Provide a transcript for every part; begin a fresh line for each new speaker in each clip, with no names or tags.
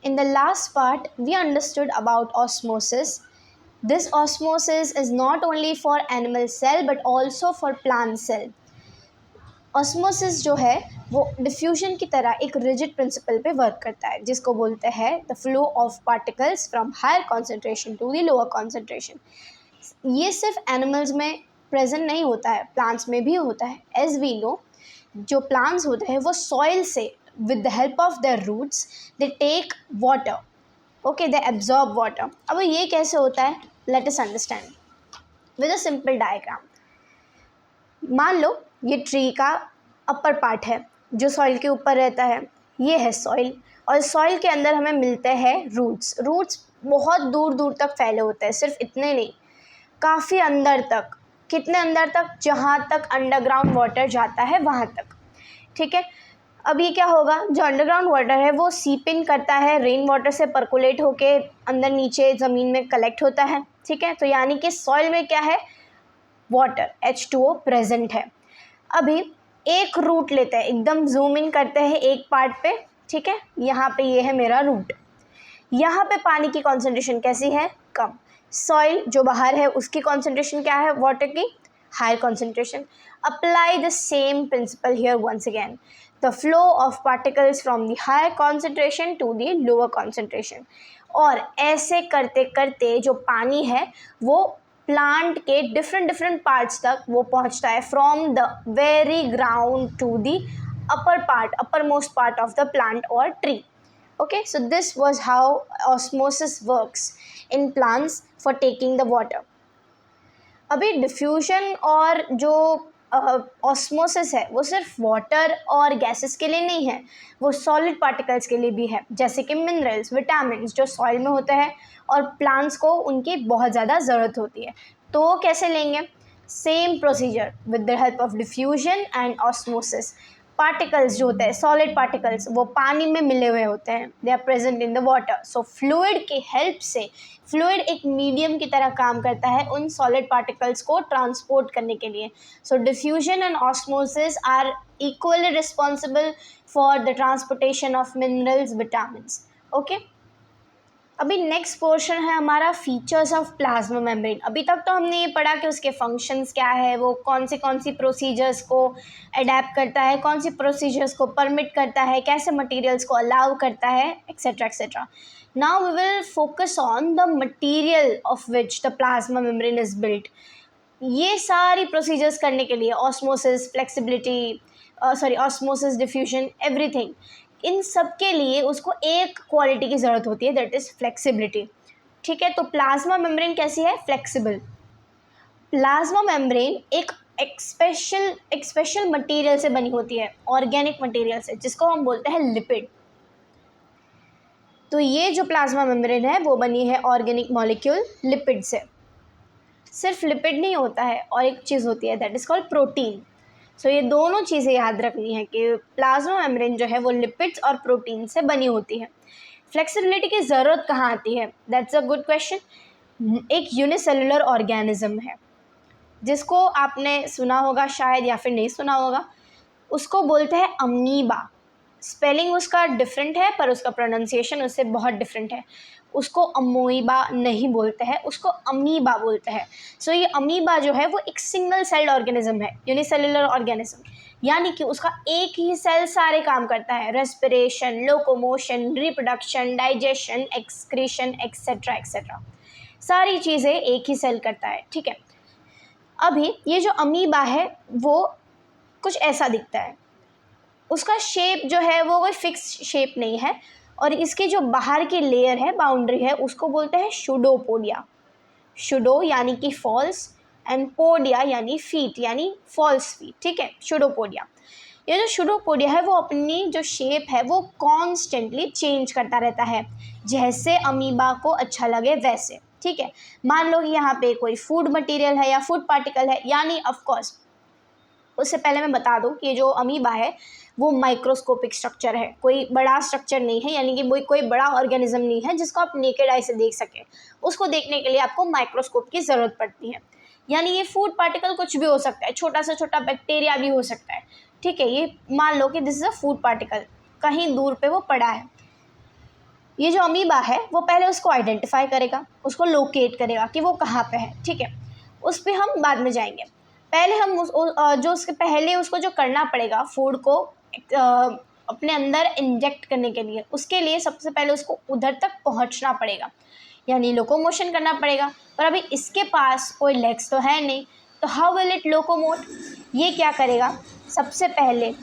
In the last part, we understood about osmosis. This osmosis is not only for animal cell but also for plant cell. Osmosis जो है वो diffusion की तरह एक rigid principal पे work करता है, जिसको बोलते हैं the flow of particles from higher concentration to the lower concentration. ये सिर्फ एनिमल्स में प्रेजेंट नहीं होता है, प्लांट्स में भी होता है. एज वी नो, जो प्लांट्स होते हैं वो सॉइल से with the help of their roots they take water. Okay, they absorb water. अब ये कैसे होता है, let us understand with a simple diagram. मान लो ये ट्री का अपर पार्ट है जो सॉइल के ऊपर रहता है. ये है सॉइल, और सॉइल के अंदर हमें मिलते हैं रूट्स. रूट्स बहुत दूर दूर तक फैले होते हैं, सिर्फ इतने नहीं, काफ़ी अंदर तक. कितने अंदर तक, जहाँ तक अंडरग्राउंड वाटर जाता है वहाँ तक. ठीक है. अब ये क्या होगा, जो अंडरग्राउंड वाटर है वो सीप इन करता है, रेन वाटर से परकुलेट होके अंदर नीचे ज़मीन में कलेक्ट होता है. ठीक है. तो यानी कि सॉइल में क्या है, वाटर H2O प्रेजेंट है. अभी एक रूट लेते हैं, एकदम जूम इन करते हैं एक पार्ट पे. ठीक है. यहाँ पे ये है मेरा रूट. यहाँ पे पानी की कॉन्सेंट्रेशन कैसी है, कम. सॉइल जो बाहर है उसकी कॉन्सेंट्रेशन क्या है, वाटर की higher concentration. Apply the same principle here once again. The flow of particles from the higher concentration to the lower concentration. और ऐसे करते करते जो पानी है वो प्लांट के डिफरेंट पार्ट्स तक वो पहुंचता है, from the very ground to the upper most part of the plant और tree. Okay, so this was how osmosis works in plants for taking the water. अभी डिफ्यूजन और जो ऑस्मोसिस है वो सिर्फ वाटर और गैसेस के लिए नहीं है, वो सॉलिड पार्टिकल्स के लिए भी है, जैसे कि मिनरल्स, विटामिन जो सॉइल में होते हैं और प्लांट्स को उनकी बहुत ज़्यादा ज़रूरत होती है. तो वो कैसे लेंगे, same procedure with the help of diffusion and osmosis. Particles जो होते हैं, सॉलिड पार्टिकल्स, वो पानी में मिले हुए होते हैं, they are present in the water. So fluid की हेल्प से, फ्लूइड एक मीडियम की तरह काम करता है उन सॉलिड पार्टिकल्स को ट्रांसपोर्ट करने के लिए. So diffusion and osmosis are equally responsible for the transportation of minerals, vitamins. Okay. अभी नेक्स्ट पोर्शन है हमारा फीचर्स ऑफ प्लाज्मा मेम्ब्रेन. अभी तक तो हमने ये पढ़ा कि उसके फंक्शंस क्या है, वो कौन सी प्रोसीजर्स को अडेप्ट करता है, कौन सी प्रोसीजर्स को परमिट करता है, कैसे मटेरियल्स को अलाउ करता है, etcetera etcetera. Now we will focus on the material of which the plasma membrane is built. ये सारी प्रोसीजर्स करने के लिए osmosis, flexibility, osmosis, diffusion, everything, इन सब के लिए उसको एक क्वालिटी की ज़रूरत होती है, दैट इज़ फ्लेक्सिबिलिटी. ठीक है. तो प्लाज्मा मेम्ब्रेन कैसी है, फ्लेक्सिबल. प्लाज्मा मेम्ब्रेन एक स्पेशल मटेरियल से बनी होती है, ऑर्गेनिक मटेरियल से, जिसको हम बोलते हैं लिपिड. तो ये जो प्लाज्मा मेम्ब्रेन है वो बनी है ऑर्गेनिक मॉलिक्यूल लिपिड से. सिर्फ लिपिड नहीं होता है, और एक चीज़ होती है दैट इज़ कॉल्ड प्रोटीन. सो ये दोनों चीज़ें याद रखनी है कि प्लाज्मा मेम्ब्रेन जो है वो लिपिड्स और प्रोटीन से बनी होती है. फ्लेक्सिबिलिटी की ज़रूरत कहाँ आती है, दैट्स अ गुड क्वेश्चन. एक यूनिसेलुलर ऑर्गेनिज्म है जिसको आपने सुना होगा शायद, या फिर नहीं सुना होगा. उसको बोलते हैं अमीबा. स्पेलिंग उसका डिफरेंट है पर उसका प्रोनाउंसिएशन उससे बहुत डिफरेंट है. उसको अमोइबा नहीं बोलते हैं, उसको अमीबा बोलते हैं. सो ये अमीबा जो है वो एक सिंगल सेल्ड ऑर्गेनिज्म है, यूनिसेलुलर ऑर्गेनिज्म. यानी कि उसका एक ही सेल सारे काम करता है, respiration, locomotion, reproduction, digestion, excretion, etcetera etcetera, सारी चीज़ें एक ही सेल करता है. ठीक है. अभी ये जो अमीबा है वो कुछ ऐसा दिखता है. उसका शेप जो है वो कोई फिक्स शेप नहीं है, और इसकी जो बाहर की लेयर है, बाउंड्री है, उसको बोलते हैं शूडोपोडिया. शूडो यानी कि फॉल्स, एंड पोडिया यानी फीट, यानी फॉल्स फीट. ठीक है. शूडोपोडिया. ये जो शूडोपोडिया है वो अपनी जो शेप है वो कॉन्स्टेंटली चेंज करता रहता है, जैसे अमीबा को अच्छा लगे वैसे. ठीक है. मान लो कि यहाँ पे कोई फूड मटेरियल है या फूड पार्टिकल है, यानी ऑफकोर्स उससे पहले मैं बता दूं कि ये जो अमीबा है वो माइक्रोस्कोपिक स्ट्रक्चर है, कोई बड़ा स्ट्रक्चर नहीं है, यानी कि कोई बड़ा ऑर्गेनिज्म नहीं है जिसको आप नेकेड आई से देख सकें. उसको देखने के लिए आपको माइक्रोस्कोप की ज़रूरत पड़ती है. यानी ये फूड पार्टिकल कुछ भी हो सकता है, छोटा से छोटा बैक्टीरिया भी हो सकता है. ठीक है. ये मान लो कि this is a food particle, कहीं दूर पे वो पड़ा है. ये जो अमीबा है वो पहले उसको आइडेंटिफाई करेगा, उसको लोकेट करेगा कि वो कहाँ पे है, ठीक है, उस पर हम बाद में जाएंगे। पहले हम जो उसके पहले उसको जो करना पड़ेगा फूड को अपने अंदर इंजेक्ट करने के लिए, उसके लिए सबसे पहले उसको उधर तक पहुंचना पड़ेगा, यानी लोकोमोशन करना पड़ेगा। पर अभी इसके पास कोई लेग्स तो है नहीं, तो हाउ विल इट लोकोमोट? ये क्या करेगा, सबसे पहले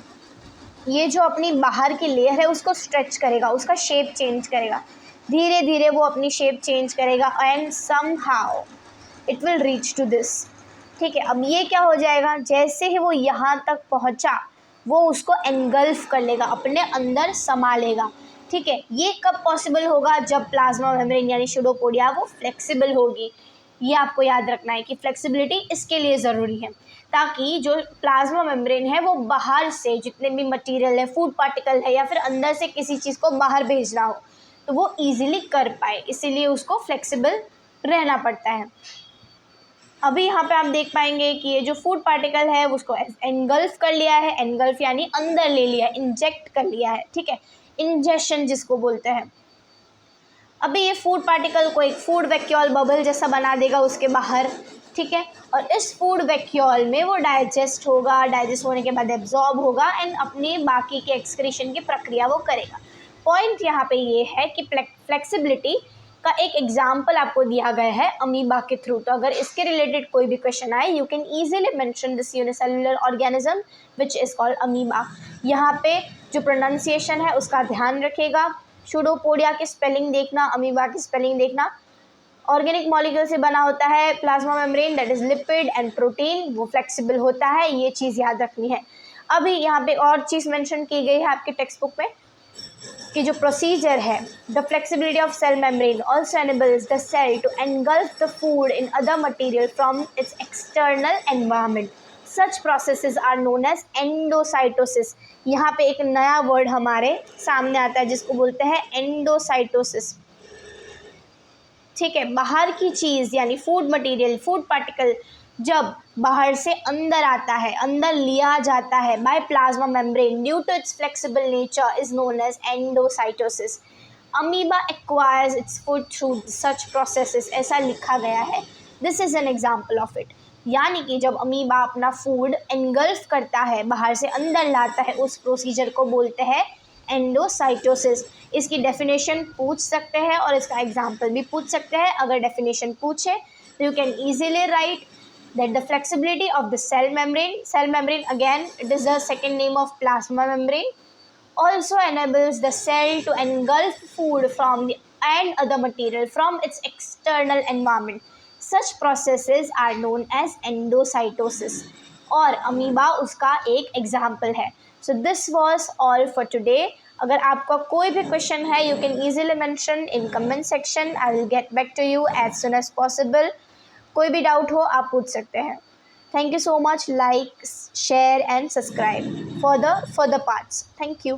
ये जो अपनी बाहर की लेयर है उसको स्ट्रेच करेगा, उसका शेप चेंज करेगा, धीरे धीरे वो अपनी शेप चेंज करेगा and somehow it will reach to this, ठीक है। अब ये क्या हो जाएगा, जैसे ही वो यहाँ तक पहुँचा वो उसको एनगल्फ कर लेगा, अपने अंदर समा लेगा, ठीक है। ये कब पॉसिबल होगा, जब प्लाज्मा मेम्ब्रेन यानी सूडोपोडिया वो फ्लेक्सिबल होगी। ये आपको याद रखना है कि फ्लेक्सिबिलिटी इसके लिए ज़रूरी है, ताकि जो प्लाज्मा मेम्ब्रेन है वो बाहर से जितने भी मटेरियल है, फूड पार्टिकल है या फिर अंदर से किसी चीज़ को बाहर भेजना हो तो वो ईजिली कर पाए, इसीलिए उसको फ्लेक्सिबल रहना पड़ता है। अभी यहाँ पे आप देख पाएंगे कि ये जो फूड पार्टिकल है उसको एनगल्फ कर लिया है, एनगल्फ यानी अंदर ले लिया है, इंजेक्ट कर लिया है, ठीक है, इंजेक्शन जिसको बोलते हैं। अभी ये फूड पार्टिकल को एक फूड वैक्यूल बबल जैसा बना देगा उसके बाहर, ठीक है, और इस फूड वैक्यूल में वो डाइजेस्ट होगा, डाइजेस्ट होने के बाद एब्जॉर्ब होगा एंड अपनी बाकी के एक्सक्रीशन की प्रक्रिया वो करेगा। पॉइंट यहाँ पे ये है कि फ्लेक्सिबिलिटी का एक एग्जाम्पल आपको दिया गया है अमीबा के थ्रू, तो अगर इसके रिलेटेड कोई भी क्वेश्चन आए you can easily mention this unicellular organism which is called amoeba. यहाँ पे जो प्रोनाउंसिएशन है उसका ध्यान रखिएगा, सूडोपोडिया की स्पेलिंग देखना, अमीबा की स्पेलिंग देखना। ऑर्गेनिक मॉलिक्यूल से बना होता है plasma membrane, that is lipid and protein, वो फ्लेक्सिबल होता है, ये चीज़ याद रखनी है। अभी यहाँ पे और चीज़ मेंशन की गई है आपके टेक्स्ट बुक में कि जो प्रोसीजर है, the flexibility of cell membrane also enables the cell to engulf the food in other material from its external environment, such processes are known as endocytosis. यहाँ पे एक नया वर्ड हमारे सामने आता है जिसको बोलते हैं एंडोसाइटोसिस, ठीक है। बाहर की चीज़ यानी फूड मटेरियल, फूड पार्टिकल जब बाहर से अंदर आता है, अंदर लिया जाता है by plasma membrane due to its flexible nature is known as endocytosis. Amoeba acquires its food through such processes, ऐसा लिखा गया है। This is an example of it, यानी कि जब अमीबा अपना फूड एनगल्फ करता है, बाहर से अंदर लाता है, उस प्रोसीजर को बोलते हैं एंडोसाइटोसिस। इसकी डेफिनेशन पूछ सकते हैं और इसका एग्जाम्पल भी पूछ सकते हैं। अगर डेफिनेशन पूछे तो you can easily right that the flexibility of the cell membrane again it is the second name of plasma membrane, also enables the cell to engulf food from the and other material from its external environment. Such processes are known as endocytosis और amoeba उसका एक example है। So this was all for today. अगर आपका कोई भी question है you can easily mention in comment section, I will get back to you as soon as possible. कोई भी डाउट हो आप पूछ सकते हैं। Thank you so much, like share and subscribe for the parts. Thank you.